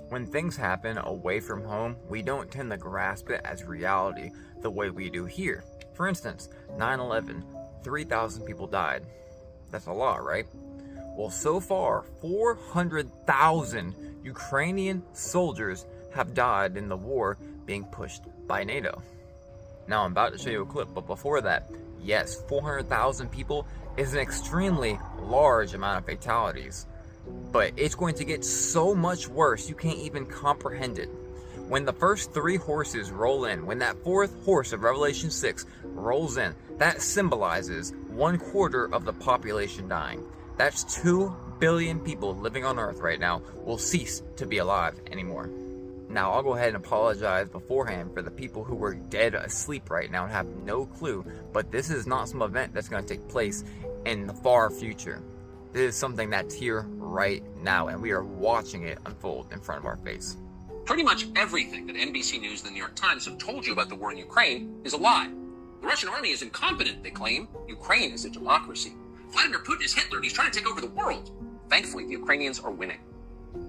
When things happen away from home, we don't tend to grasp it as reality the way we do here. For instance, 9/11, 3,000 people died. That's a lot, right? Well, so far, 400,000 Ukrainian soldiers have died in the war being pushed by NATO. Now, I'm about to show you a clip, but before that, yes, 400,000 people is an extremely large amount of fatalities. But it's going to get so much worse, you can't even comprehend it. When the first 3 horses roll in, when that 4th horse of Revelation 6 rolls in, that symbolizes 1/4 of the population dying. That's 2 billion people living on Earth right now will cease to be alive anymore. Now, I'll go ahead and apologize beforehand for the people who were dead asleep right now and have no clue, but this is not some event that's going to take place in the far future. This is something that's here right now, and we are watching it unfold in front of our face. Pretty much everything that NBC News and the New York Times have told you about the war in Ukraine is a lie. The Russian army is incompetent, they claim. Ukraine is a democracy. Vladimir Putin is Hitler and he's trying to take over the world. Thankfully, the Ukrainians are winning.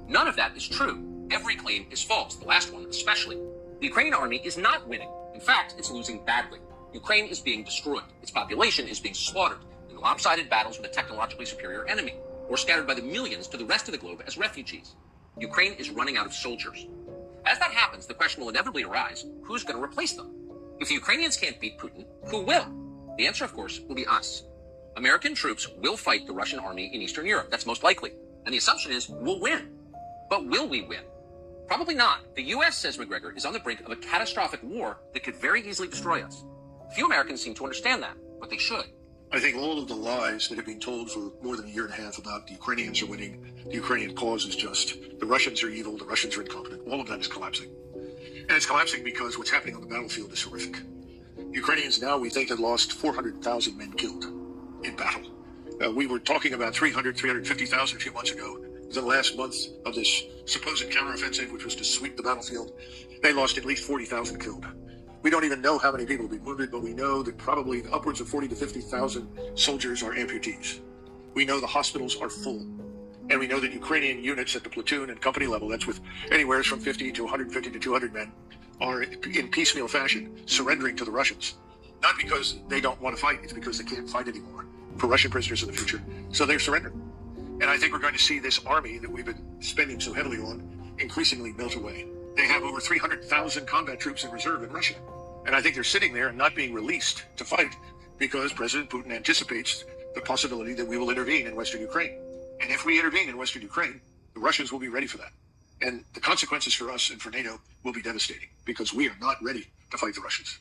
None of that is true. Every claim is false, the last one especially. The Ukrainian army is not winning. In fact, it's losing badly. Ukraine is being destroyed. Its population is being slaughtered in lopsided battles with a technologically superior enemy, or scattered by the millions to the rest of the globe as refugees. Ukraine is running out of soldiers. As that happens, the question will inevitably arise, who's going to replace them? If the Ukrainians can't beat Putin, who will? The answer, of course, will be us. American troops will fight the Russian army in Eastern Europe. That's most likely. And the assumption is we'll win. But will we win? Probably not. The U.S., says McGregor, is on the brink of a catastrophic war that could very easily destroy us. Few Americans seem to understand that, but they should. I think all of the lies that have been told for more than a year and a half about the Ukrainians are winning, the Ukrainian cause is just, the Russians are evil, the Russians are incompetent, all of that is collapsing. And it's collapsing because what's happening on the battlefield is horrific. Ukrainians now, we think, have lost 400,000 men killed in battle. We were talking about 350,000 a few months ago. The last month of this supposed counteroffensive, which was to sweep the battlefield, they lost at least 40,000 killed. We don't even know how many people will be wounded, but we know that probably upwards of 40 to 50,000 soldiers are amputees. We know the hospitals are full. And we know that Ukrainian units at the platoon and company level, that's with anywhere from 50 to 150 to 200 men, are in piecemeal fashion surrendering to the Russians. Not because they don't want to fight, it's because they can't fight anymore for Russian prisoners in the future. So they're surrendering. And I think we're going to see this army that we've been spending so heavily on increasingly melt away. They have over 300,000 combat troops in reserve in Russia. And I think they're sitting there and not being released to fight because President Putin anticipates the possibility that we will intervene in Western Ukraine. And if we intervene in Western Ukraine, the Russians will be ready for that. And the consequences for us and for NATO will be devastating because we are not ready to fight the Russians.